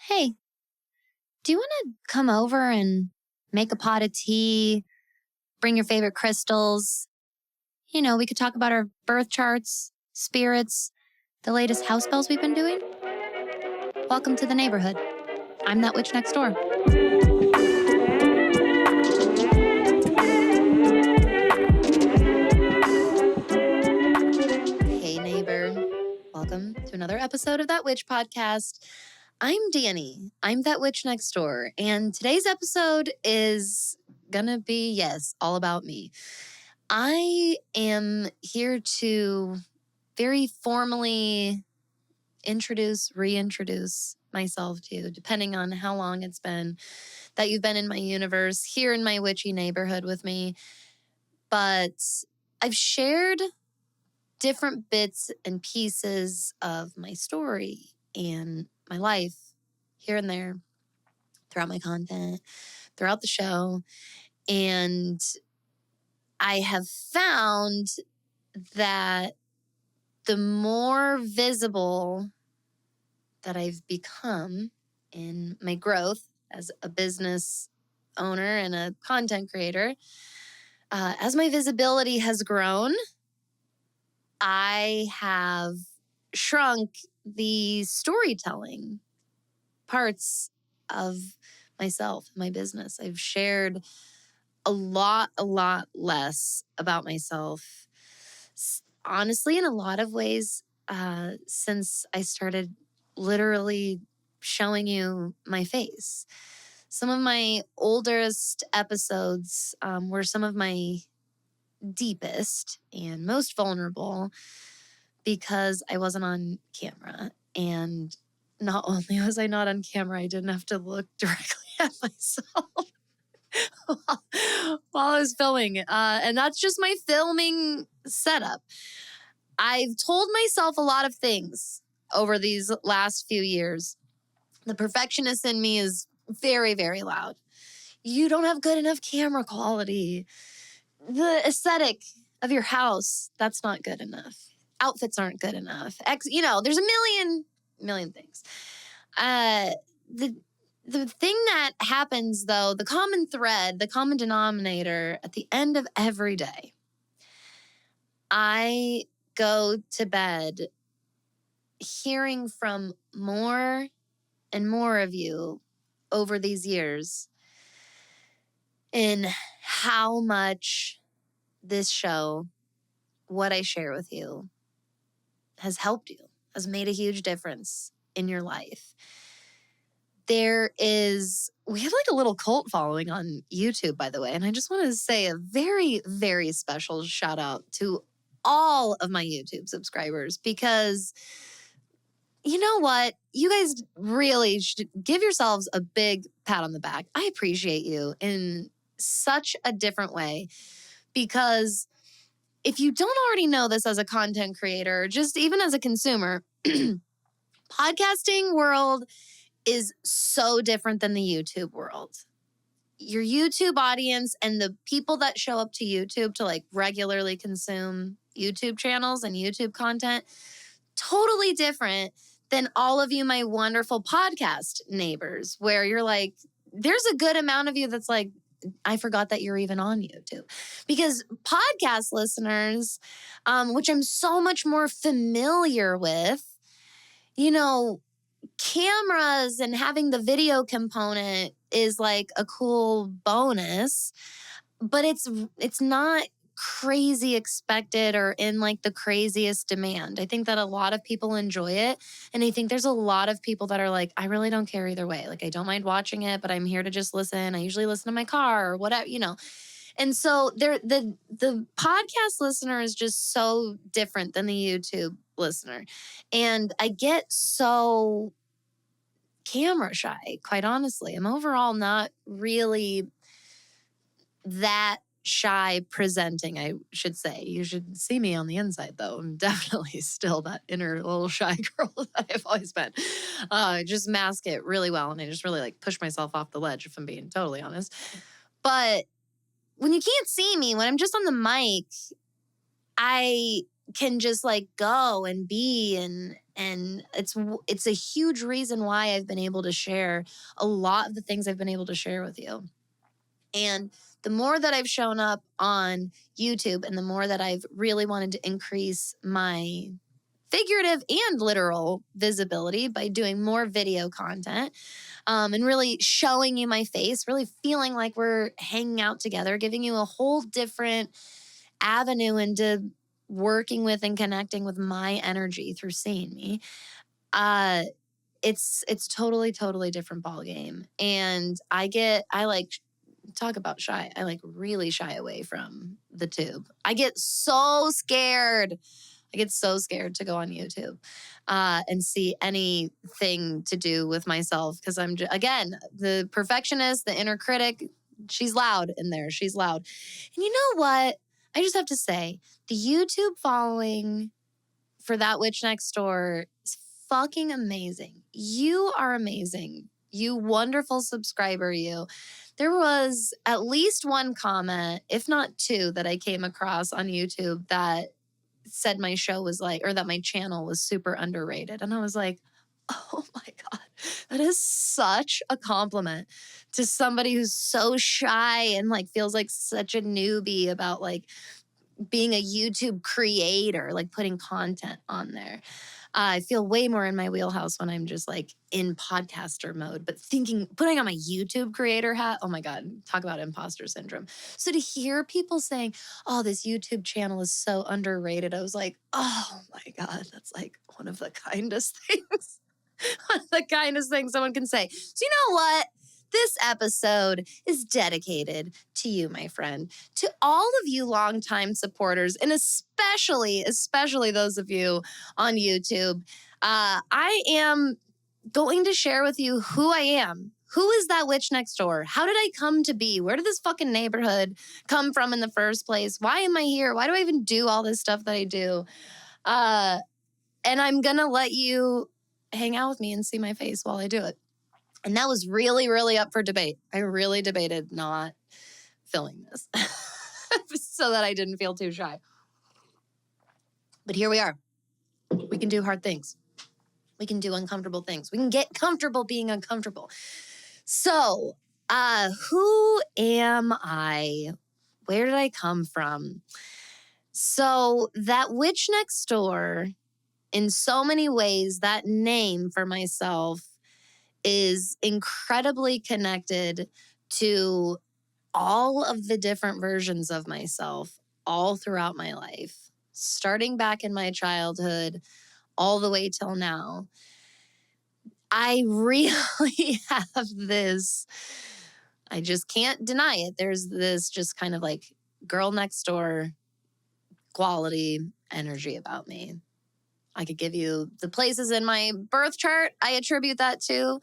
Hey, do you want to come over and make a pot of tea, bring your favorite crystals? We could talk about our birth charts, spirits, the latest house spells we've been doing. Welcome to the neighborhood. I'm that witch next door. Hey, neighbor. Welcome to another episode of That Witch Podcast. I'm Danny. I'm that witch next door. And today's episode is gonna be, yes, all about me. I am here to very formally reintroduce myself to you, depending on how long it's been that you've been in my universe, here in my witchy neighborhood with me. But I've shared different bits and pieces of my story and my life here and there throughout my content, throughout the show. And I have found that the more visible that I've become in my growth as a business owner and a content creator, as my visibility has grown, I have shrunk the storytelling parts of myself, my business. I've shared a lot less about myself. Honestly, in a lot of ways, since I started literally showing you my face. Some of my oldest episodes were some of my deepest and most vulnerable because I wasn't on camera. And not only was I not on camera, I didn't have to look directly at myself while I was filming. And that's just my filming setup. I've told myself a lot of things over these last few years. The perfectionist in me is very, very loud. You don't have good enough camera quality. The aesthetic of your house, that's not good enough. Outfits aren't good enough. There's a million things. The thing that happens, though, the common thread, the common denominator at the end of every day, I go to bed hearing from more and more of you over these years in how much this show, what I share with you, has helped you, has made a huge difference in your life. We have like a little cult following on YouTube, by the way. And I just want to say a very, very special shout out to all of my YouTube subscribers, because you know what? You guys really should give yourselves a big pat on the back. I appreciate you in such a different way, because if you don't already know this as a content creator, just even as a consumer, podcasting world is so different than the YouTube world. Your YouTube audience and the people that show up to YouTube to like regularly consume YouTube channels and YouTube content, totally different than all of you, my wonderful podcast neighbors, where you're like, there's a good amount of you that's like, I forgot that you're even on YouTube. Because podcast listeners, which I'm so much more familiar with, cameras and having the video component is like a cool bonus, but it's not crazy expected or in like the craziest demand. I think that a lot of people enjoy it. And I think there's a lot of people that are like, I really don't care either way. Like, I don't mind watching it, but I'm here to just listen. I usually listen to my car or whatever, And so the podcast listener is just so different than the YouTube listener. And I get so camera shy, quite honestly. I'm overall not really that shy presenting, I should say. You should see me on the inside, though. I'm definitely still that inner little shy girl that I've always been. I just mask it really well, and I just really like push myself off the ledge, if I'm being totally honest. But when you can't see me, when I'm just on the mic, I can just like go and be And it's a huge reason why I've been able to share a lot of the things I've been able to share with you. And the more that I've shown up on YouTube and the more that I've really wanted to increase my figurative and literal visibility by doing more video content, and really showing you my face, really feeling like we're hanging out together, giving you a whole different avenue into working with and connecting with my energy through seeing me. It's totally different ball game. And I like, talk about shy. I like really shy away from the tube. I get so scared. I get so scared to go on YouTube and see anything to do with myself because I'm again, the perfectionist, the inner critic. She's loud in there. She's loud. And you know what? I just have to say, the YouTube following for That Witch Next Door is fucking amazing. You are amazing. You wonderful subscriber, you. There was at least one comment, if not two, that I came across on YouTube that said my show was like, or that my channel was super underrated. And I was like, oh my God, that is such a compliment to somebody who's so shy and like feels like such a newbie about like being a YouTube creator, like putting content on there. I feel way more in my wheelhouse when I'm just like in podcaster mode, but putting on my YouTube creator hat, oh my God, talk about imposter syndrome. So to hear people saying, oh, this YouTube channel is so underrated, I was like, oh my God, that's like one of the kindest things, one of the kindest things someone can say. So you know what? This episode is dedicated to you, my friend, to all of you longtime supporters, and especially those of you on YouTube. I am going to share with you who I am. Who is that witch next door? How did I come to be? Where did this fucking neighborhood come from in the first place? Why am I here? Why do I even do all this stuff that I do? And I'm going to let you hang out with me and see my face while I do it. And that was really up for debate. I really debated not filming this so that I didn't feel too shy. But here we are. We can do hard things. We can do uncomfortable things. We can get comfortable being uncomfortable. So, who am I? Where did I come from? So, That Witch Next Door, in so many ways, that name for myself is incredibly connected to all of the different versions of myself all throughout my life, starting back in my childhood all the way till now. I really have this, I just can't deny it. There's this just kind of like girl next door quality energy about me. I could give you the places in my birth chart I attribute that to.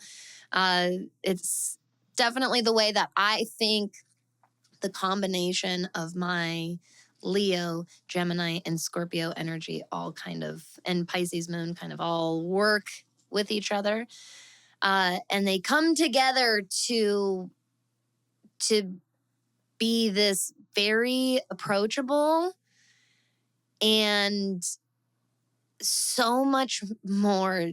It's definitely the way that I think the combination of my Leo, Gemini, and Scorpio energy all kind of, and Pisces moon kind of all work with each other. And they come together to be this very approachable and so much more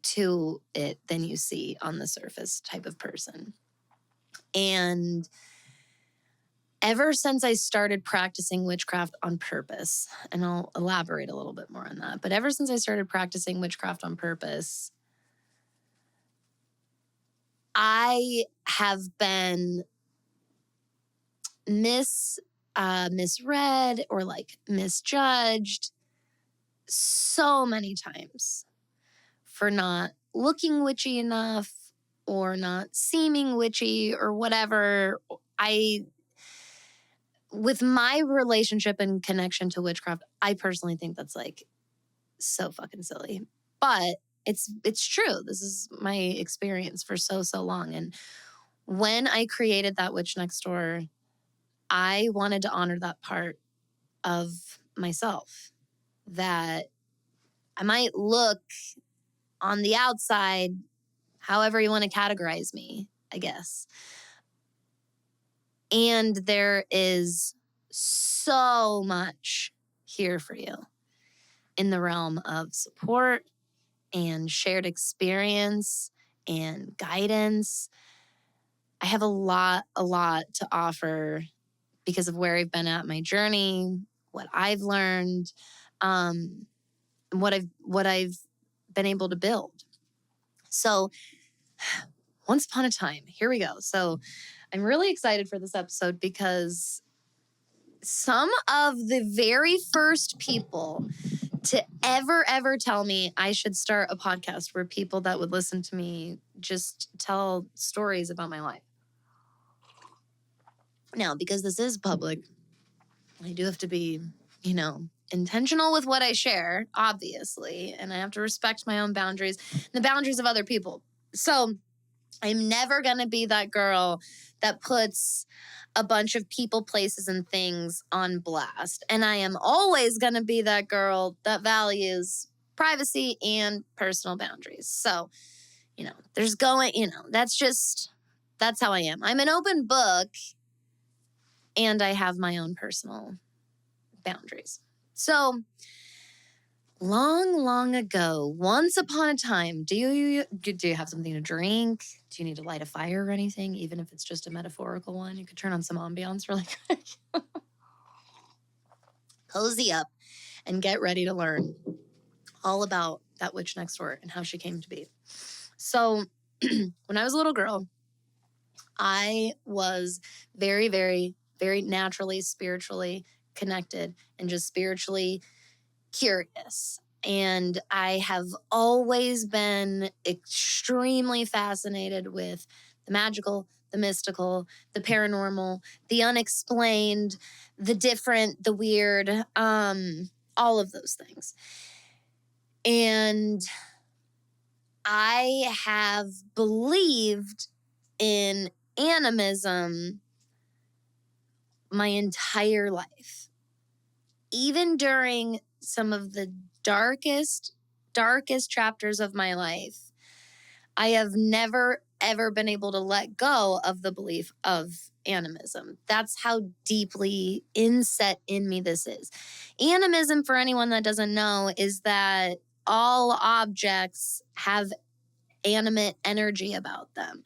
to it than you see on the surface type of person. And ever since I started practicing witchcraft on purpose, and I'll elaborate a little bit more on that, but ever since I started practicing witchcraft on purpose, I have been misread or like misjudged so many times for not looking witchy enough or not seeming witchy or whatever. With my relationship and connection to witchcraft, I personally think that's like so fucking silly. But it's true. This is my experience for so long. And when I created That Witch Next Door, I wanted to honor that part of myself, that I might look on the outside however you want to categorize me, I guess. And there is so much here for you in the realm of support, and shared experience and guidance. I have a lot to offer because of where I've been at my journey, what I've learned, and what I've been able to build. So once upon a time, here we go. So I'm really excited for this episode because some of the very first people to ever tell me I should start a podcast were people that would listen to me just tell stories about my life. Now, because this is public, I do have to be, intentional with what I share, obviously, and I have to respect my own boundaries and the boundaries of other people. So I'm never going to be that girl that puts a bunch of people, places, and things on blast. And I am always going to be that girl that values privacy and personal boundaries. So, that's how I am. I'm an open book and I have my own personal boundaries. So, long ago, once upon a time, do you have something to drink? Do you need to light a fire or anything? Even if it's just a metaphorical one, you could turn on some ambiance really quick. Cozy up and get ready to learn all about that witch next door and how she came to be. So when I was a little girl, I was very, very, very naturally, spiritually connected and just spiritually curious. And I have always been extremely fascinated with the magical, the mystical, the paranormal, the unexplained, the different, the weird, all of those things. And I have believed in animism my entire life. Even during some of the darkest chapters of my life, I have never, ever been able to let go of the belief of animism. That's how deeply inset in me this is. Animism, for anyone that doesn't know, is that all objects have animate energy about them.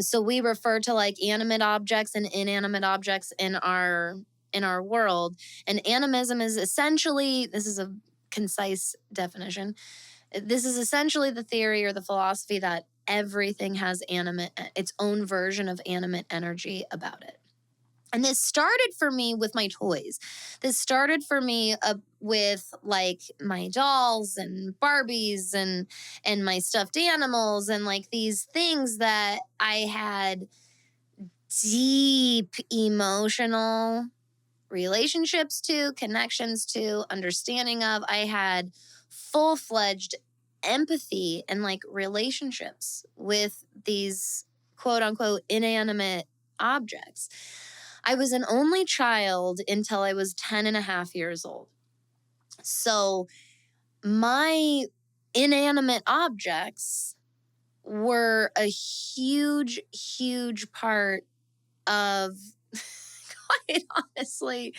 So we refer to like animate objects and inanimate objects in our world. And animism is essentially, this is a concise definition, this is essentially the theory or the philosophy that everything has its own version of animate energy about it. And this started for me with my toys. This started for me with like my dolls and Barbies and my stuffed animals and like these things that I had deep emotional relationships to, connections to, understanding of. I had full-fledged empathy and like relationships with these quote unquote inanimate objects. I was an only child until I was 10 and a half years old. So my inanimate objects were a huge part of, quite honestly,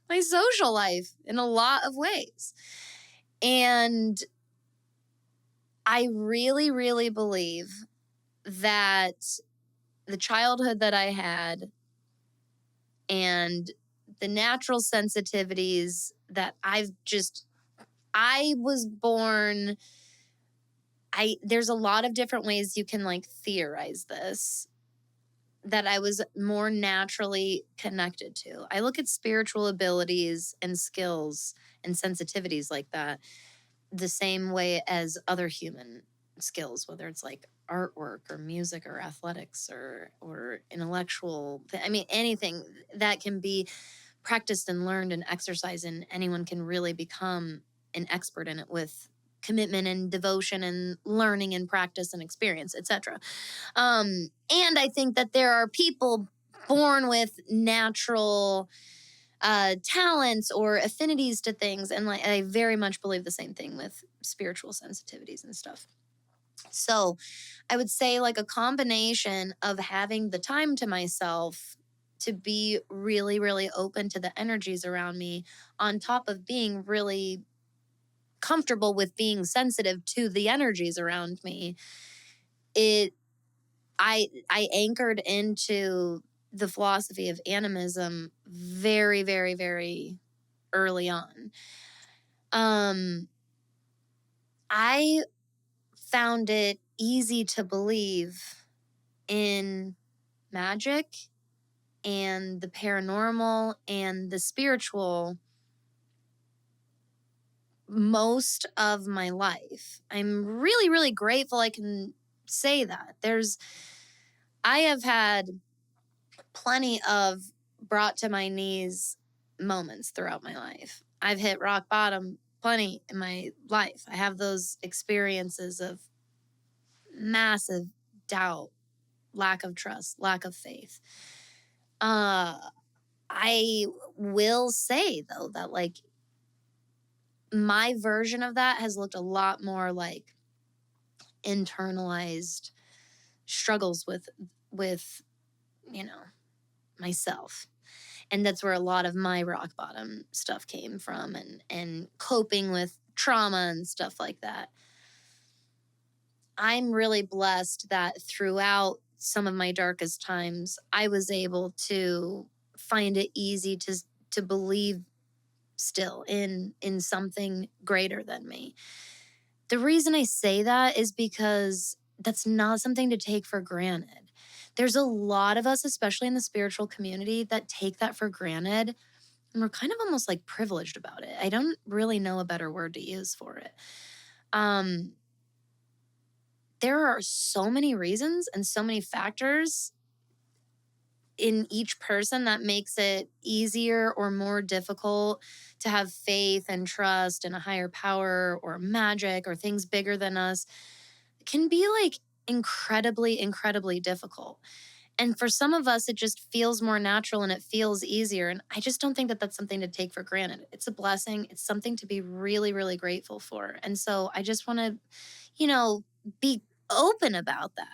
my social life in a lot of ways. And I really believe that the childhood that I had and the natural sensitivities that I was born, there's a lot of different ways you can like theorize this, that I was more naturally connected to. I look at spiritual abilities and skills and sensitivities like that the same way as other human skills, whether it's like artwork or music or athletics or intellectual, anything that can be practiced and learned and exercised, and anyone can really become an expert in it with commitment and devotion and learning and practice and experience, etc. And I think that there are people born with natural talents or affinities to things, and like I very much believe the same thing with spiritual sensitivities and stuff. So I would say like a combination of having the time to myself to be really open to the energies around me, on top of being really comfortable with being sensitive to the energies around me, it I anchored into the philosophy of animism very, very, very early on. Um, I found it easy to believe in magic and the paranormal and the spiritual most of my life. I'm really, really grateful I can say that. I have had plenty of brought to my knees moments throughout my life. I've hit rock bottom plenty in my life. I have those experiences of massive doubt, lack of trust, lack of faith. I will say though that like my version of that has looked a lot more like internalized struggles with you know myself, and that's where a lot of my rock bottom stuff came from, and coping with trauma and stuff like that. I'm really blessed that throughout some of my darkest times I was able to find it easy to believe still in something greater than me. The reason I say that is because that's not something to take for granted. There's a lot of us, especially in the spiritual community, that take that for granted. And we're kind of almost like privileged about it. I don't really know a better word to use for it. There are so many reasons and so many factors in each person that makes it easier or more difficult to have faith and trust in a higher power or magic or things bigger than us. It can be like incredibly, incredibly difficult. And for some of us, it just feels more natural and it feels easier. And I just don't think that that's something to take for granted. It's a blessing. It's something to be really, really grateful for. And so I just want to, be open about that.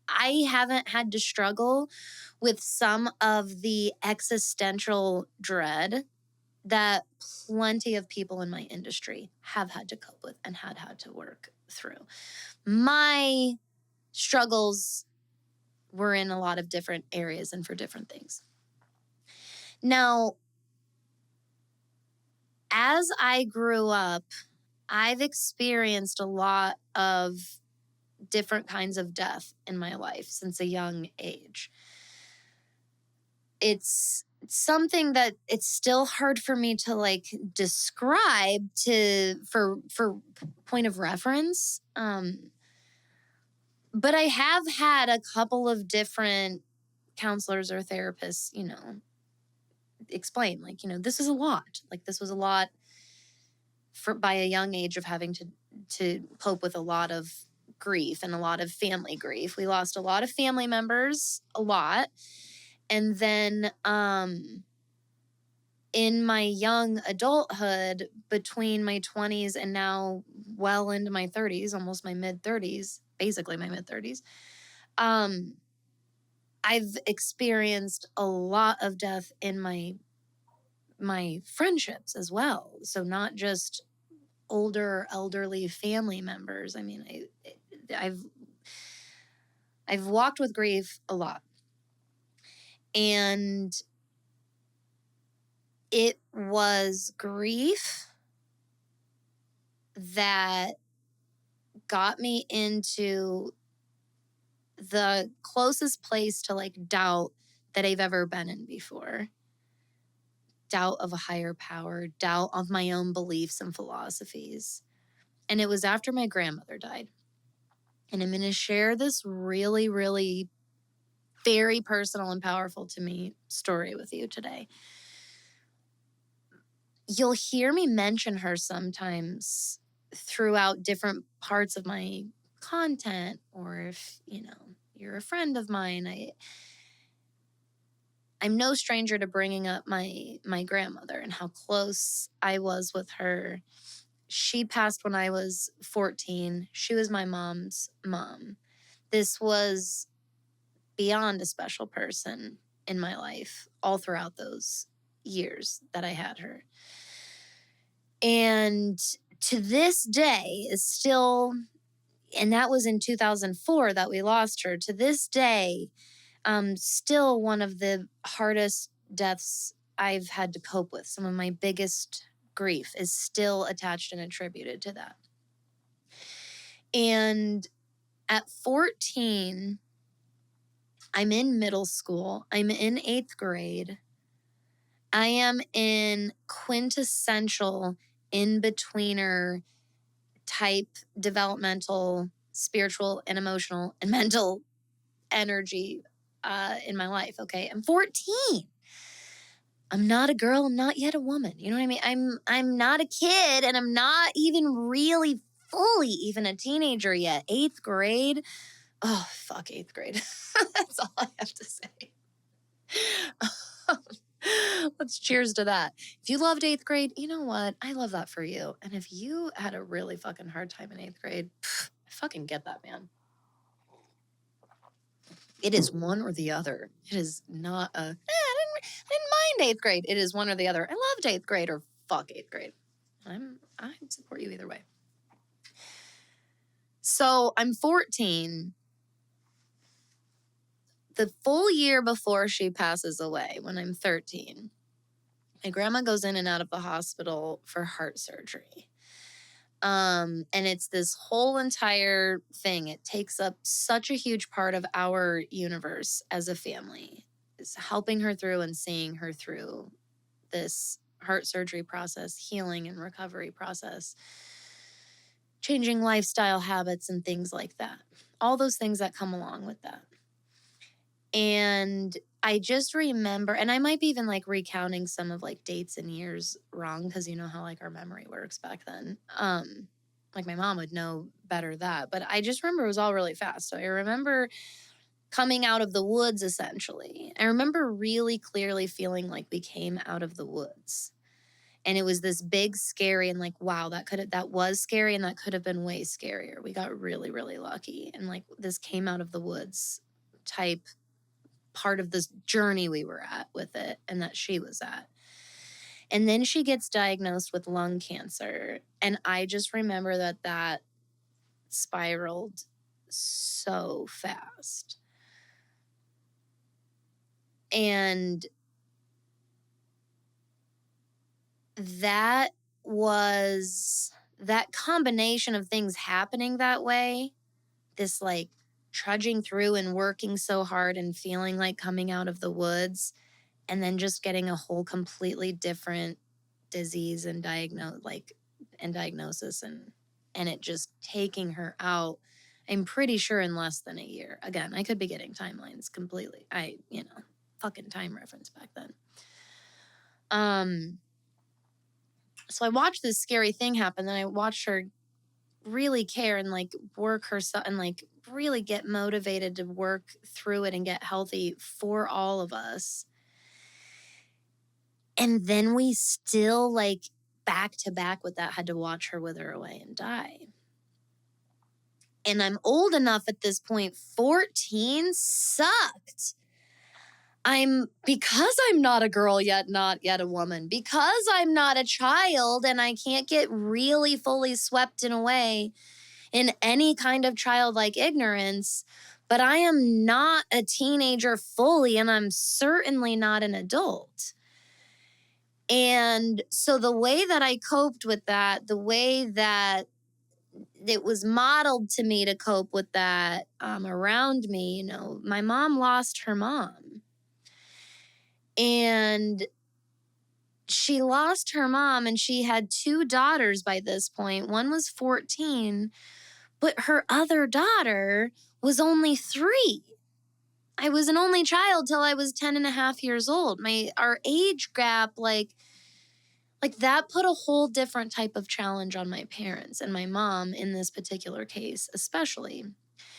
I haven't had to struggle with some of the existential dread that plenty of people in my industry have had to cope with and had to work through. My struggles were in a lot of different areas and for different things. Now, as I grew up, I've experienced a lot of different kinds of death in my life since a young age. It's something that it's still hard for me to like describe for point of reference. But I have had a couple of different counselors or therapists, explain like, this is a lot. Like this was a lot for by a young age of having to cope with a lot of grief and a lot of family grief. We lost a lot of family members, a lot. And then in my young adulthood, between my 20s and now well into my 30s, almost my mid 30s, basically my mid 30s, I've experienced a lot of death in my friendships as well. So not just older elderly family members. I mean, I've walked with grief a lot. And it was grief that got me into the closest place to like doubt that I've ever been in before. Doubt of a higher power, doubt of my own beliefs and philosophies. And it was after my grandmother died. And I'm going to share this really, really very personal and powerful to me story with you today. You'll hear me mention her sometimes throughout different parts of my content, or if, you're a friend of mine, I'm no stranger to bringing up my grandmother and how close I was with her. She passed when I was 14. She was my mom's mom. This was beyond a special person in my life all throughout those years that I had her. And to this day is still, and that was in 2004 that we lost her. To this day, still one of the hardest deaths I've had to cope with. Some of my biggest grief is still attached and attributed to that. And at 14, I'm in middle school. I'm in 8th grade. I am in quintessential in-betweener type developmental, spiritual, and emotional and mental energy in my life. Okay, I'm 14. I'm not a girl. I'm not yet a woman. You know what I mean? I'm not a kid, and I'm not even really fully even a teenager yet. 8th grade. Oh, fuck 8th grade. That's all I have to say. Let's cheers to that. If you loved 8th grade, you know what? I love that for you. And if you had a really fucking hard time in 8th grade, I fucking get that, man. It is one or the other. It is not a, I didn't mind 8th grade. It is one or the other. I loved 8th grade or fuck 8th grade. I support you either way. So I'm 14. The full year before she passes away, when I'm 13, my grandma goes in and out of the hospital for heart surgery. And it's this whole entire thing. It takes up such a huge part of our universe as a family. Is helping her through and seeing her through this heart surgery process, healing and recovery process, changing lifestyle habits and things like that. All those things that come along with that. And I just remember, and I might be even like recounting some of like dates and years wrong, because you know how like our memory works back then. Like my mom would know better that, but I just remember it was all really fast. So I remember coming out of the woods, essentially. I remember really clearly feeling like we came out of the woods. And it was this big, scary, and like, wow, that was scary, and that could have been way scarier. We got really, really lucky. And like this came out of the woods type part of this journey we were at with it, and that she was at. And then she gets diagnosed with lung cancer. And I just remember that spiraled so fast. And that was that combination of things happening that way, this like trudging through and working so hard and feeling like coming out of the woods, and then just getting a whole completely different disease and diagnosis and it just taking her out. I'm pretty sure in less than a year. Again, I could be getting timelines completely. Fucking time reference back then. So I watched this scary thing happen. Then I watched her really care and like work herself and like really get motivated to work through it and get healthy for all of us. And then we still like back to back with that had to watch her wither away and die. And I'm old enough at this point, 14 sucked. Because I'm not a girl yet, not yet a woman, because I'm not a child and I can't get really fully swept in away in any kind of childlike ignorance, but I am not a teenager fully, and I'm certainly not an adult. And so the way that I coped with that, the way that it was modeled to me to cope with that around me, my mom lost her mom. And she lost her mom, and she had 2 daughters by this point. One was 14, but her other daughter was only 3. I was an only child till I was 10 and a half years old. Our age gap, like that put a whole different type of challenge on my parents and my mom in this particular case, especially.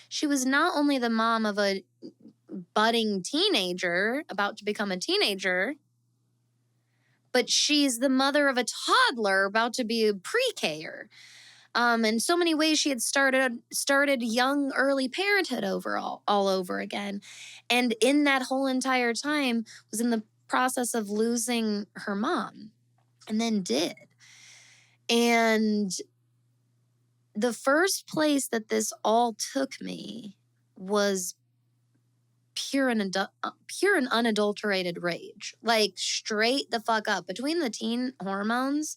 She was not only the mom of a budding teenager, about to become a teenager, but she's the mother of a toddler about to be a pre-K-er. In so many ways, she had started young, early parenthood all over again. And in that whole entire time was in the process of losing her mom, and then did. And the first place that this all took me was pure and unadulterated rage. Like straight the fuck up between the teen hormones.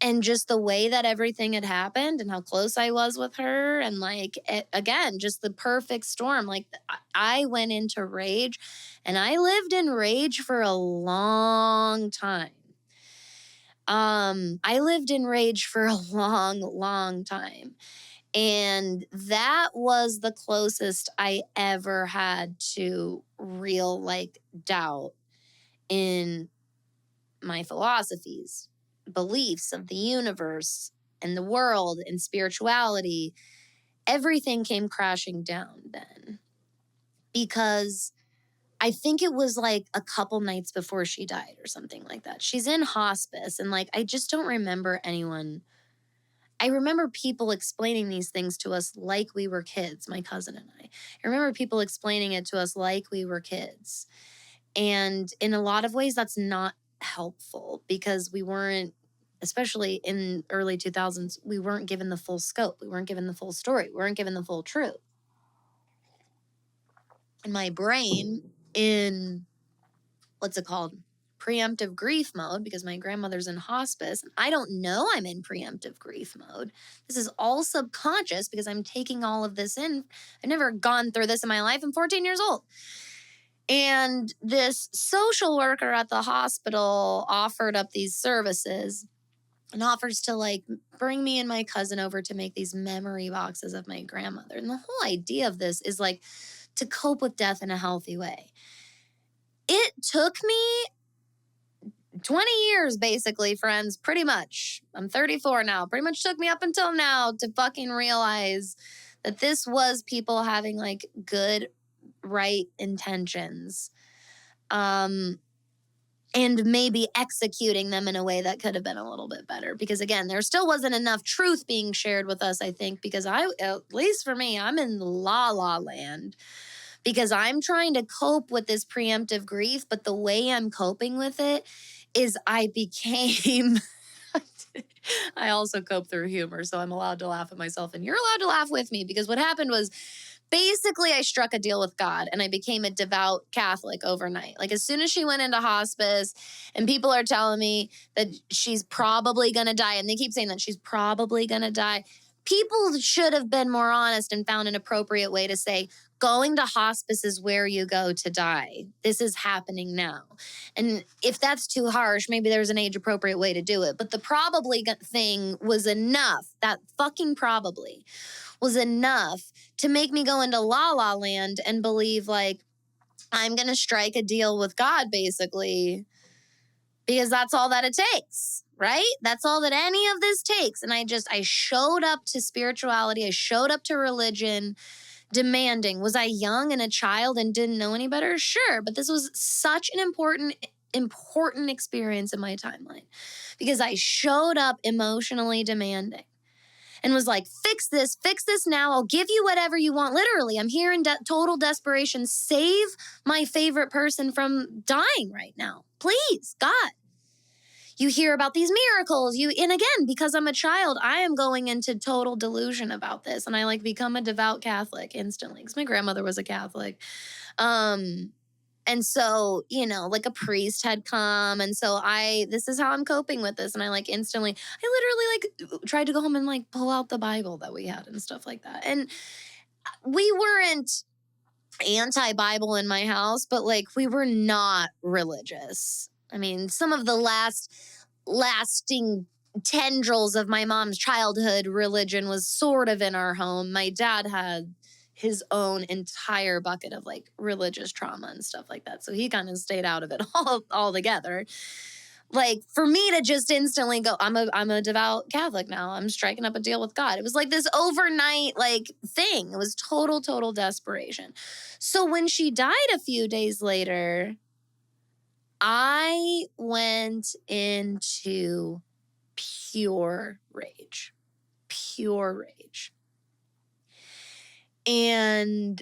And just the way that everything had happened and how close I was with her. And like, again, just the perfect storm. Like I went into rage and I lived in rage for a long time. I lived in rage for a long time. And that was the closest I ever had to real like doubt in my philosophies, beliefs of the universe and the world and spirituality. Everything came crashing down then because I think it was like a couple nights before she died or something like that. She's in hospice and like I just don't remember anyone. I remember people explaining these things to us like we were kids, my cousin and I. I remember people explaining it to us like we were kids. And in a lot of ways, that's not helpful because we weren't, especially in early 2000s, we weren't given the full scope. We weren't given the full story. We weren't given the full truth. And my brain in, what's it called? Preemptive grief mode, because my grandmother's in hospice. And I don't know I'm in preemptive grief mode. This is all subconscious because I'm taking all of this in. I've never gone through this in my life. I'm 14 years old. And this social worker at the hospital offered up these services and offers to like bring me and my cousin over to make these memory boxes of my grandmother. And the whole idea of this is like to cope with death in a healthy way. It took me 20 years, basically, friends, pretty much. I'm 34 now. Pretty much took me up until now to fucking realize that this was people having like good, right intentions. And maybe executing them in a way that could have been a little bit better. Because again, there still wasn't enough truth being shared with us, I think, because at least for me, I'm in la la land. Because I'm trying to cope with this preemptive grief, but the way I'm coping with it is I became... I also cope through humor, so I'm allowed to laugh at myself, and you're allowed to laugh with me, because what happened was basically I struck a deal with God and I became a devout Catholic overnight. Like as soon as she went into hospice and people are telling me that she's probably going to die, and they keep saying that she's probably going to die, people should have been more honest and found an appropriate way to say, going to hospice is where you go to die. This is happening now. And if that's too harsh, maybe there's an age appropriate way to do it. But the probably thing was enough. That fucking probably was enough to make me go into la la land and believe like I'm going to strike a deal with God, basically, because that's all that it takes, right? That's all that any of this takes. And I showed up to spirituality. I showed up to religion demanding. Was I young and a child and didn't know any better? Sure. But this was such an important experience in my timeline because I showed up emotionally demanding and was like, fix this now. I'll give you whatever you want. Literally, I'm here in total desperation. Save my favorite person from dying right now. Please, God. You hear about these miracles. And again, because I'm a child, I am going into total delusion about this. And I like become a devout Catholic instantly because my grandmother was a Catholic. And so, like a priest had come. And so this is how I'm coping with this. And I like instantly, I literally like tried to go home and like pull out the Bible that we had and stuff like that. And we weren't anti-Bible in my house, but like we were not religious. I mean, some of the lasting tendrils of my mom's childhood religion was sort of in our home. My dad had his own entire bucket of like religious trauma and stuff like that. So he kind of stayed out of it all together. Like for me to just instantly go, I'm a devout Catholic now. I'm striking up a deal with God. It was like this overnight like thing. It was total desperation. So when she died a few days later, I went into pure rage. And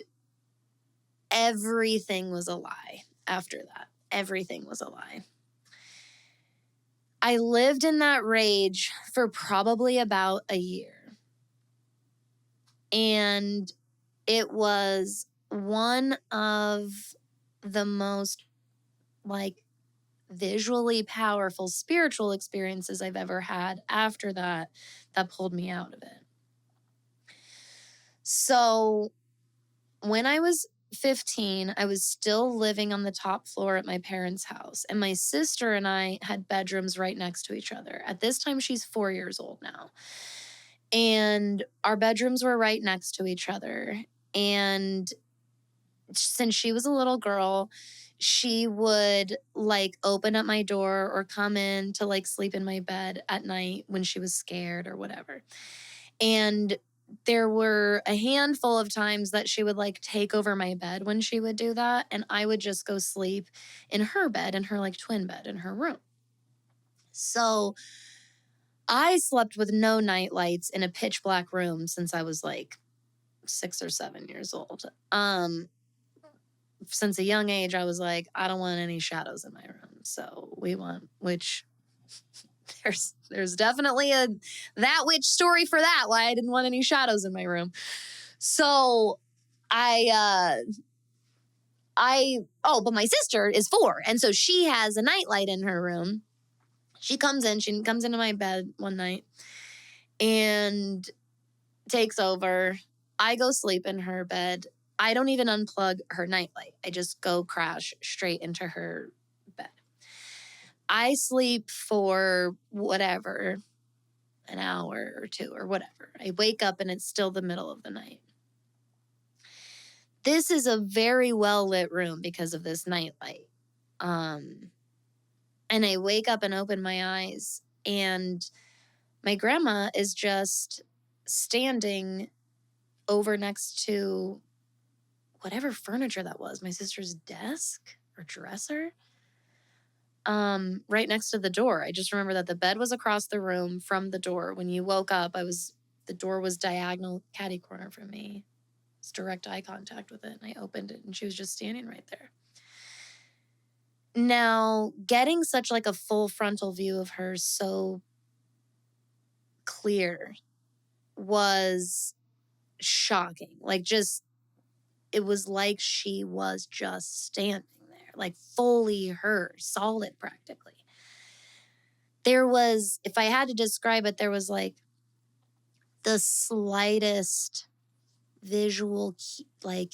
everything was a lie after that. Everything was a lie. I lived in that rage for probably about a year. And it was one of the most like visually powerful spiritual experiences I've ever had after that pulled me out of it. So when I was 15, I was still living on the top floor at my parents' house, and my sister and I had bedrooms right next to each other. At this time, she's 4 years old now. And our bedrooms were right next to each other. And since she was a little girl, she would like open up my door or come in to like sleep in my bed at night when she was scared or whatever. And there were a handful of times that she would like take over my bed when she would do that. And I would just go sleep in her bed, in her like twin bed in her room. So I slept with no night lights in a pitch black room since I was like 6 or 7 years old. Since a young age, I was like, I don't want any shadows in my room. So we want, which there's definitely that witch story for that, why I didn't want any shadows in my room. So but my sister is 4. And so she has a nightlight in her room. She comes into my bed one night and takes over. I go sleep in her bed. I don't even unplug her nightlight. I just go crash straight into her bed. I sleep for whatever, an hour or 2 or whatever. I wake up and it's still the middle of the night. This is a very well lit room because of this nightlight. And I wake up and open my eyes, and my grandma is just standing over next to whatever furniture that was, my sister's desk or dresser, right next to the door. I just remember that the bed was across the room from the door. When you woke up, the door was diagonal catty corner from me. It's direct eye contact with it, and I opened it, and she was just standing right there. Now, getting such like a full frontal view of her so clear was shocking. Like, just, it was like she was just standing there, like fully her, solid practically. There was, if I had to describe it, there was like the slightest visual like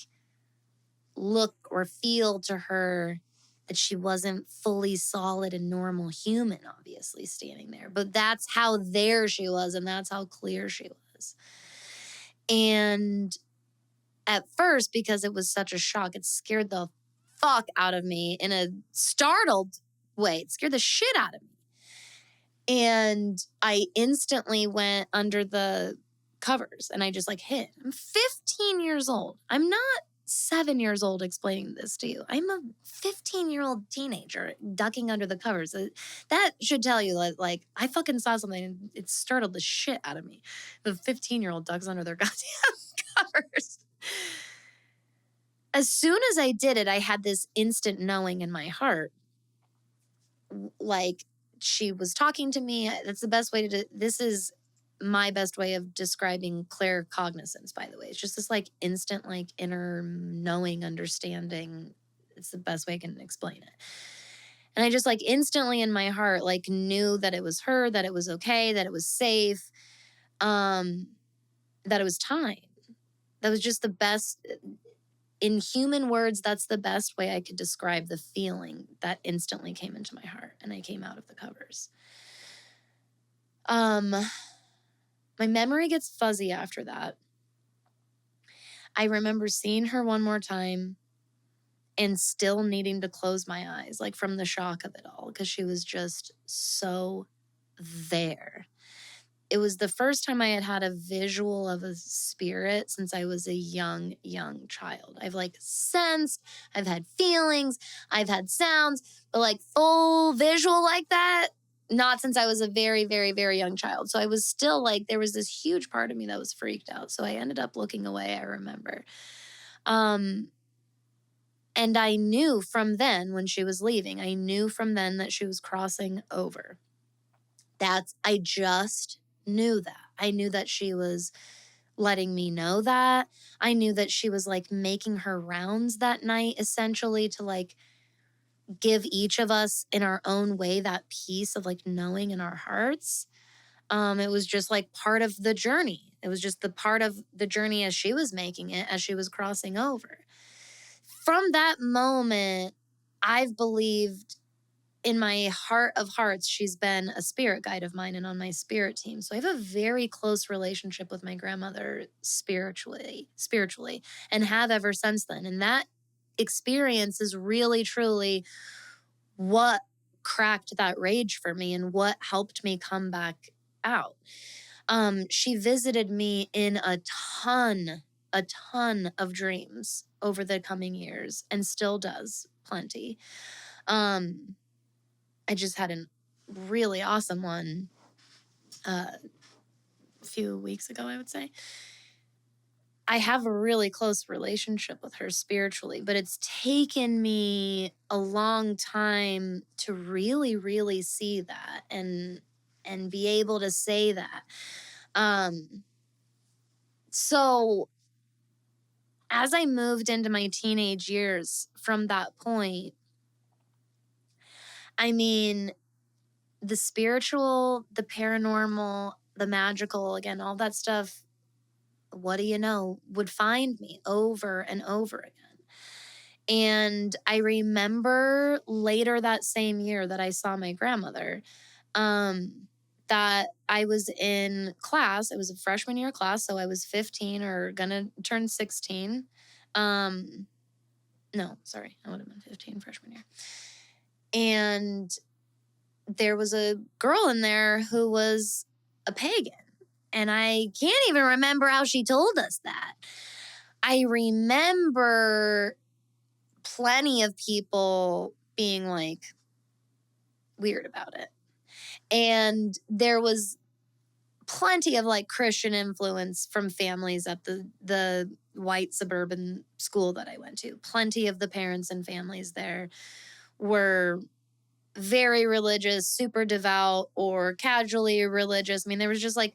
look or feel to her that she wasn't fully solid and normal human, obviously standing there. But that's how there she was, and that's how clear she was. And at first, because it was such a shock, it scared the fuck out of me in a startled way. It scared the shit out of me. And I instantly went under the covers and I just like hid. I'm 15 years old. I'm not 7 years old explaining this to you. I'm a 15-year-old teenager ducking under the covers. That should tell you that, like, I fucking saw something and it startled the shit out of me. The 15-year-old ducks under their goddamn covers. As soon as I did it, I had this instant knowing in my heart. Like, she was talking to me. That's the best way to this is my best way of describing claircognizance, by the way. It's just this like instant, like inner knowing, understanding. It's the best way I can explain it. And I just like instantly in my heart, like knew that it was her, that it was okay, that it was safe, that it was time. That was just the best. In human words, that's the best way I could describe the feeling that instantly came into my heart, and I came out of the covers. My memory gets fuzzy after that. I remember seeing her one more time and still needing to close my eyes, like from the shock of it all, because she was just so there. It was the first time I had had a visual of a spirit since I was a young child. I've like sensed, I've had feelings, I've had sounds, but like full visual like that, not since I was a very, very, very young child. So I was still like, there was this huge part of me that was freaked out. So I ended up looking away, I remember. And I knew from then when she was leaving, I knew from then that she was crossing over. I just knew that. I knew that she was letting me know that. I knew that she was like making her rounds that night, essentially to like give each of us in our own way that peace of like knowing in our hearts. It was just like part of the journey. It was just the part of the journey as she was making it, as she was crossing over. From that moment, I've believed in my heart of hearts, she's been a spirit guide of mine and on my spirit team. So I have a very close relationship with my grandmother spiritually, and have ever since then. And that experience is really, truly what cracked that rage for me and what helped me come back out. She visited me in a ton of dreams over the coming years and still does plenty. I just had a really awesome one a few weeks ago, I would say. I have a really close relationship with her spiritually, but it's taken me a long time to really, really see that and be able to say that. So as I moved into my teenage years from that point, I mean, the spiritual, the paranormal, the magical, again, all that stuff, what do you know, would find me over and over again. And I remember later that same year that I saw my grandmother, that I was in class. It was a freshman year class, so I was 15 or gonna turn 16. No, sorry, I would have been 15 freshman year. And there was a girl in there who was a pagan. And I can't even remember how she told us that. I remember plenty of people being like weird about it. And there was plenty of like Christian influence from families at the white suburban school that I went to. Plenty of the parents and families there were very religious, super devout, or casually religious. I mean, there was just like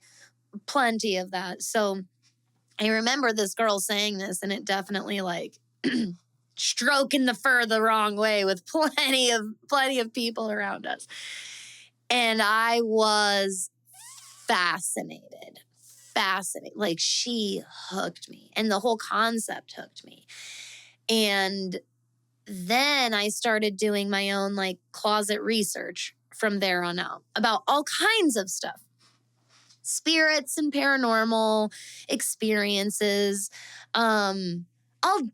plenty of that. So I remember this girl saying this, and it definitely like stroking the fur the wrong way with plenty of people around us. And I was fascinated. Like she hooked me, and the whole concept hooked me. And then I started doing my own like closet research from there on out about all kinds of stuff. Spirits and paranormal experiences. I'll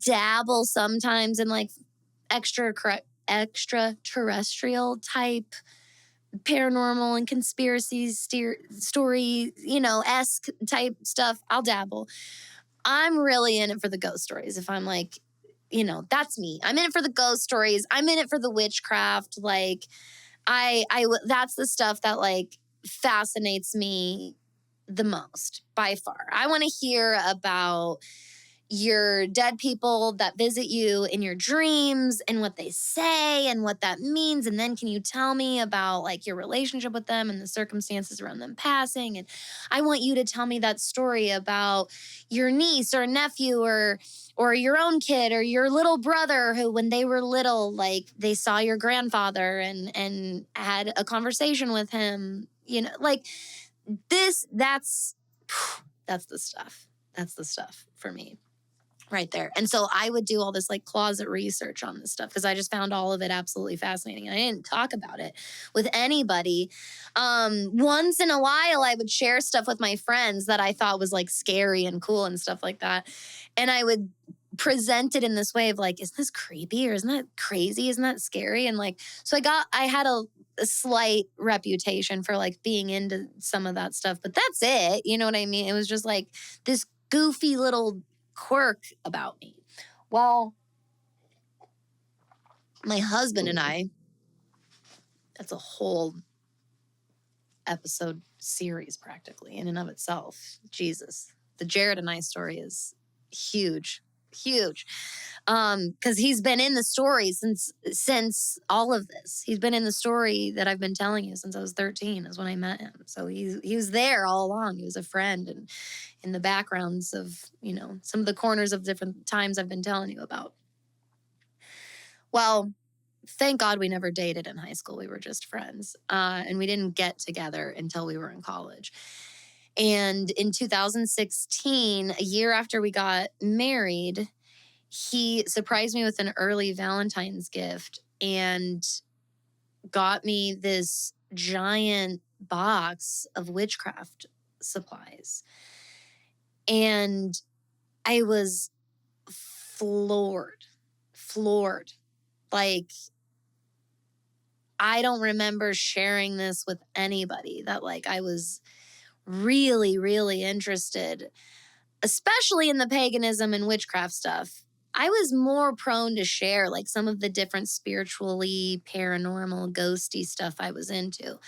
dabble sometimes in like extraterrestrial type paranormal and conspiracy story, esque type stuff. I'll dabble. I'm really in it for the ghost stories. If I'm like, that's me. I'm in it for the ghost stories. I'm in it for the witchcraft. Like, that's the stuff that like fascinates me the most by far. I want to hear about your dead people that visit you in your dreams and what they say and what that means. And then can you tell me about like your relationship with them and the circumstances around them passing? And I want you to tell me that story about your niece or nephew or your own kid or your little brother who when they were little, like they saw your grandfather and had a conversation with him, like that's the stuff. That's the stuff for me. Right there. And so I would do all this like closet research on this stuff because I just found all of it absolutely fascinating. And I didn't talk about it with anybody. Once in a while, I would share stuff with my friends that I thought was like scary and cool and stuff like that. And I would present it in this way of like, isn't this creepy or isn't that crazy? Isn't that scary? And like, so I had a slight reputation for like being into some of that stuff, but that's it. You know what I mean? It was just like this goofy little quirk about me. Well, my husband and I, that's a whole episode series practically in and of itself. Jesus. The Jared and I story is huge, huge. Because he's been in the story since all of this. He's been in the story that I've been telling you since I was 13 is when I met him. So he was there all along. He was a friend and in the backgrounds of, some of the corners of different times I've been telling you about. Well, thank God we never dated in high school. We were just friends. And we didn't get together until we were in college. And in 2016, a year after we got married, he surprised me with an early Valentine's gift and got me this giant box of witchcraft supplies. And I was floored. Like, I don't remember sharing this with anybody that I was really, really interested, especially in the paganism and witchcraft stuff. I was more prone to share some of the different spiritually, paranormal, ghosty stuff I was into.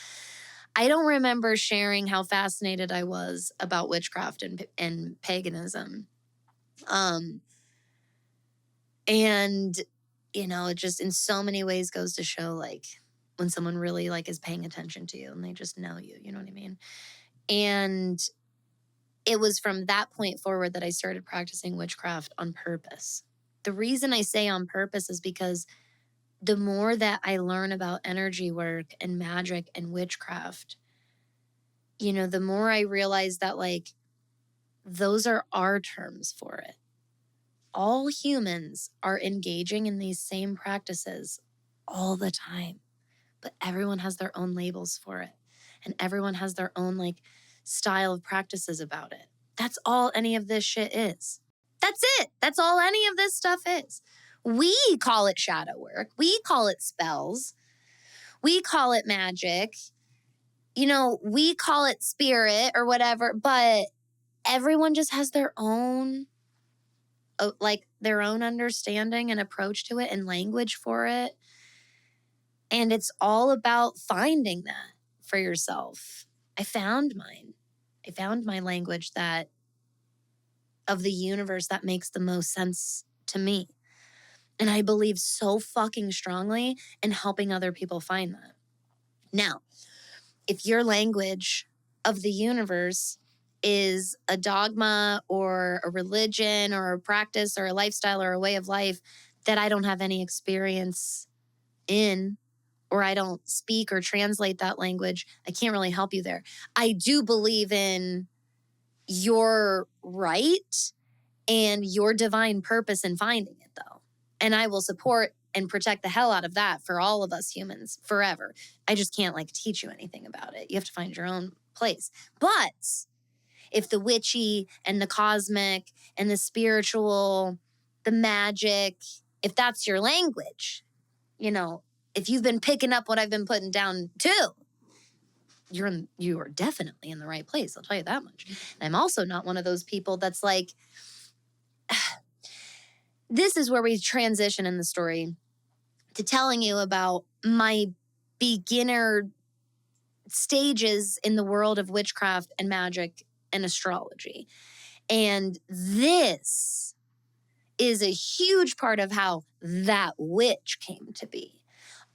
I don't remember sharing how fascinated I was about witchcraft and paganism. And, it just in so many ways goes to show when someone really is paying attention to you and they just know you, you know what I mean? And it was from that point forward that I started practicing witchcraft on purpose. The reason I say on purpose is because the more that I learn about energy work and magic and witchcraft, the more I realize that those are our terms for it. All humans are engaging in these same practices all the time, but everyone has their own labels for it. And everyone has their own style of practices about it. That's all any of this shit is. That's it. That's all any of this stuff is. We call it shadow work. We call it spells. We call it magic. We call it spirit or whatever, but everyone just has their own, their own understanding and approach to it and language for it. And it's all about finding that for yourself. I found mine. I found my language of the universe that makes the most sense to me. And I believe so fucking strongly in helping other people find that. Now, if your language of the universe is a dogma or a religion or a practice or a lifestyle or a way of life that I don't have any experience in, or I don't speak or translate that language, I can't really help you there. I do believe in your right and your divine purpose in finding it, though. And I will support and protect the hell out of that for all of us humans forever. I just can't teach you anything about it. You have to find your own place. But if the witchy and the cosmic and the spiritual, the magic, if that's your language, if you've been picking up what I've been putting down too, you are definitely in the right place. I'll tell you that much. And I'm also not one of those people that's this is where we transition in the story to telling you about my beginner stages in the world of witchcraft and magic and astrology. And this is a huge part of how that witch came to be.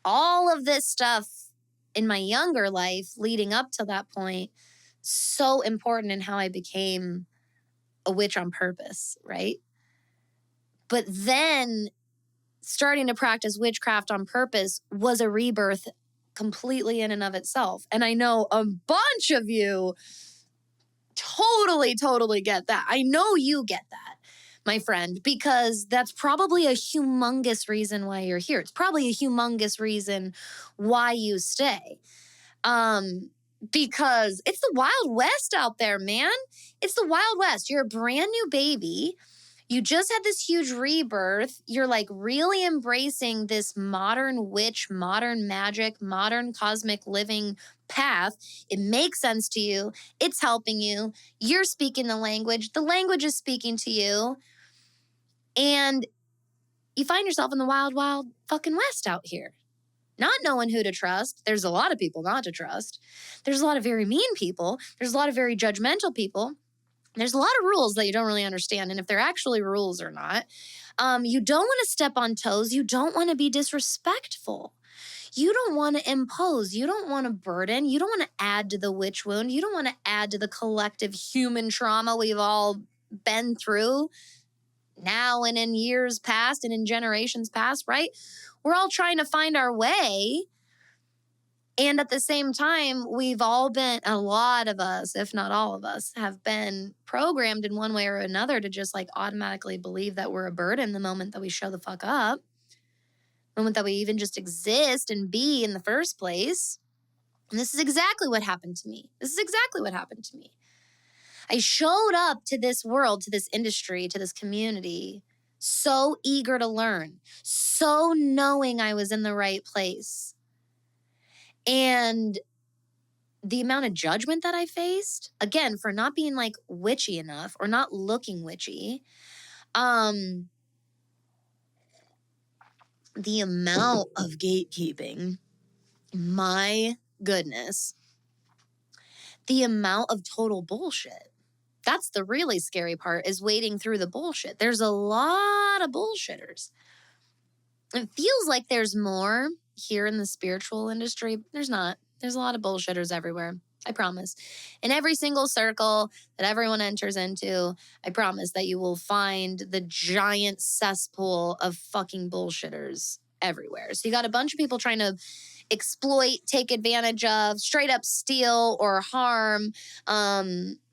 All of this stuff in my younger life leading up to that point, so important in how I became a witch on purpose, right? But then starting to practice witchcraft on purpose was a rebirth completely in and of itself. And I know a bunch of you totally get that. I know you get that, my friend, because that's probably a humongous reason why you're here. It's probably a humongous reason why you stay. Because it's the Wild West out there, man. It's the Wild West. You're a brand new baby. You just had this huge rebirth. You're really embracing this modern witch, modern magic, modern cosmic living path. It makes sense to you. It's helping you. You're speaking the language. The language is speaking to you. And you find yourself in the wild, wild fucking West out here. Not knowing who to trust. There's a lot of people not to trust. There's a lot of very mean people. There's a lot of very judgmental people. There's a lot of rules that you don't really understand. And if they're actually rules or not, you don't want to step on toes. You don't want to be disrespectful. You don't want to impose. You don't want to burden. You don't want to add to the witch wound. You don't want to add to the collective human trauma we've all been through now and in years past and in generations past, right? We're all trying to find our way. And at the same time, we've all been, a lot of us, if not all of us, have been programmed in one way or another to just like automatically believe that we're a burden the moment that we show the fuck up, the moment that we even just exist and be in the first place. And this is exactly what happened to me. This is exactly what happened to me. I showed up to this world, to this industry, to this community, so eager to learn, so knowing I was in the right place. And the amount of judgment that I faced, again, for not being like witchy enough or not looking witchy, the amount of gatekeeping, my goodness, the amount of total bullshit. That's the really scary part, is wading through the bullshit. There's a lot of bullshitters. It feels like there's more here in the spiritual industry. There's not. There's a lot of bullshitters everywhere. I promise. In every single circle that everyone enters into, I promise that you will find the giant cesspool of fucking bullshitters everywhere. So you got a bunch of people trying to exploit, take advantage of, straight up steal or harm.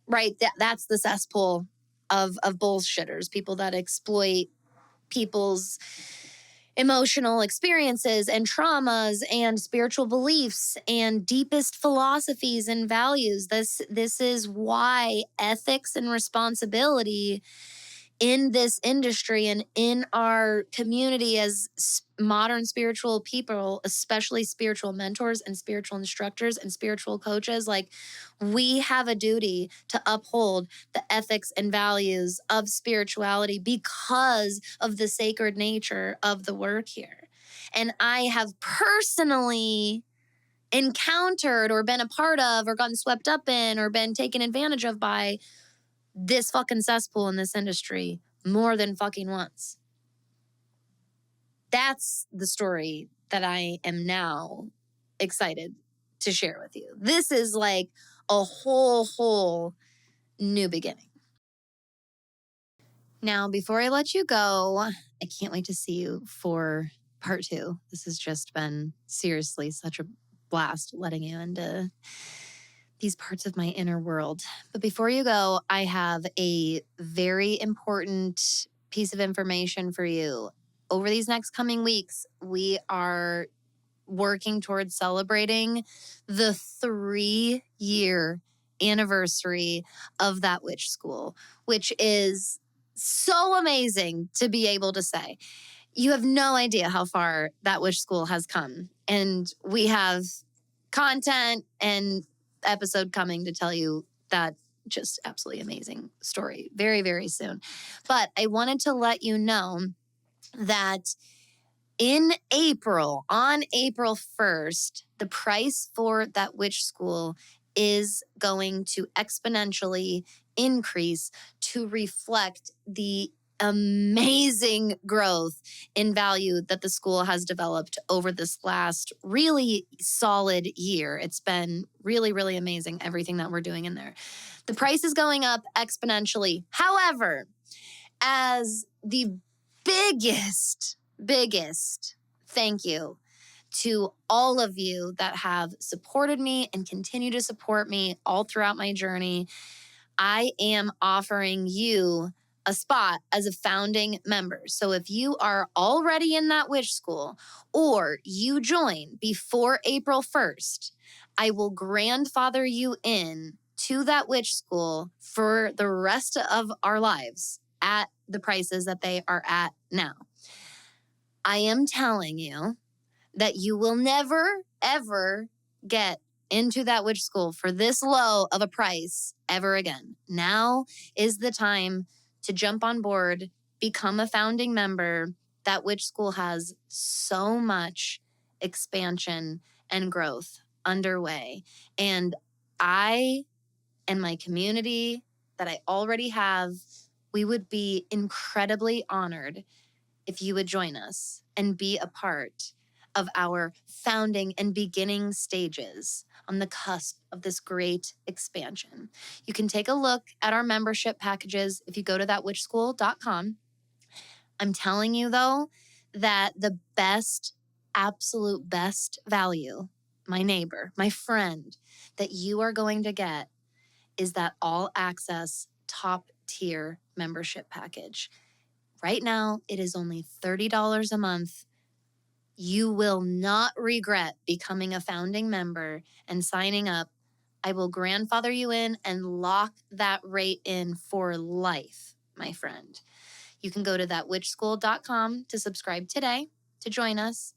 Right? That's the cesspool of bullshitters. People that exploit people's emotional experiences and traumas and spiritual beliefs and deepest philosophies and values. This is why ethics and responsibility in this industry and in our community as modern spiritual people, especially spiritual mentors and spiritual instructors and spiritual coaches, like, we have a duty to uphold the ethics and values of spirituality because of the sacred nature of the work here. And I have personally encountered or been a part of or gotten swept up in or been taken advantage of by this fucking cesspool in this industry more than fucking once. That's the story that I am now excited to share with you. This is like a whole new beginning. Now, before I let you go, I can't wait to see you for part 2. This has just been seriously such a blast letting you into these parts of my inner world. But before you go, I have a very important piece of information for you. Over these next coming weeks, we are working towards celebrating the 3-year anniversary of that witch school, which is so amazing to be able to say. You have no idea how far that witch school has come. And we have content and episode coming to tell you that just absolutely amazing story very, very soon. But I wanted to let you know that in April, on April 1st, the price for that witch school is going to exponentially increase to reflect the amazing growth in value that the school has developed over this last really solid year. It's been really, really amazing, everything that we're doing in there. The price is going up exponentially. However, as the biggest thank you to all of you that have supported me and continue to support me all throughout my journey, I am offering you a spot as a founding member. So if you are already in that witch school or you join before April 1st, I will grandfather you in to that witch school for the rest of our lives at the prices that they are at now. I am telling you that you will never, ever get into that witch school for this low of a price ever again. Now is the time to jump on board, become a founding member. That witch school has so much expansion and growth underway. And I and my community that I already have, we would be incredibly honored if you would join us and be a part of our founding and beginning stages on the cusp of this great expansion. You can take a look at our membership packages if you go to thatwitchschool.com. I'm telling you, though, that the best, absolute best value, my neighbor, my friend, that you are going to get is that all access top tier membership package. Right now, it is only $30 a month. You will not regret becoming a founding member and signing up. I will grandfather you in and lock that rate in for life, my friend. You can go to thatwitchschool.com to subscribe today to join us.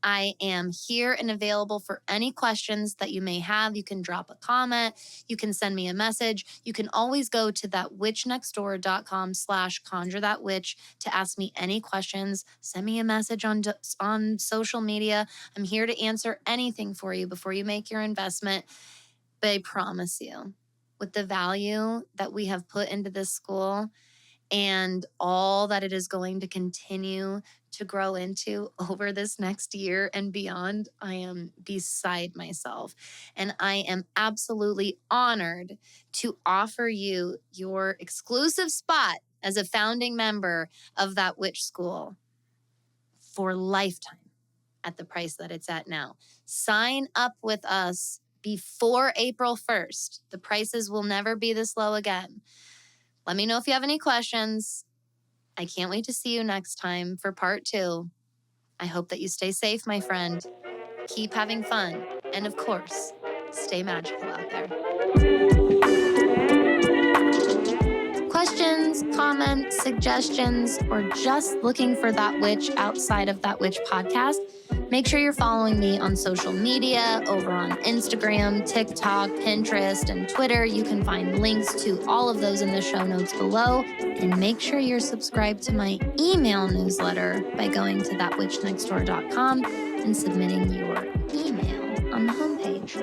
I am here and available for any questions that you may have. You can drop a comment. You can send me a message. You can always go to thatwitchnextdoor.com/conjurethatwitch to ask me any questions. Send me a message on social media. I'm here to answer anything for you before you make your investment. But I promise you, with the value that we have put into this school, and all that it is going to continue to grow into over this next year and beyond, I am beside myself. And I am absolutely honored to offer you your exclusive spot as a founding member of That Witch School for lifetime at the price that it's at now. Sign up with us before April 1st. The prices will never be this low again. Let me know if you have any questions. I can't wait to see you next time for part 2. I hope that you stay safe, my friend. Keep having fun. And of course, stay magical out there. Questions, comments, suggestions, or just looking for That Witch outside of That Witch podcast? Make sure you're following me on social media over on Instagram, TikTok, Pinterest, and Twitter. You can find links to all of those in the show notes below. And make sure you're subscribed to my email newsletter by going to thatwitchnextdoor.com and submitting your email on the homepage.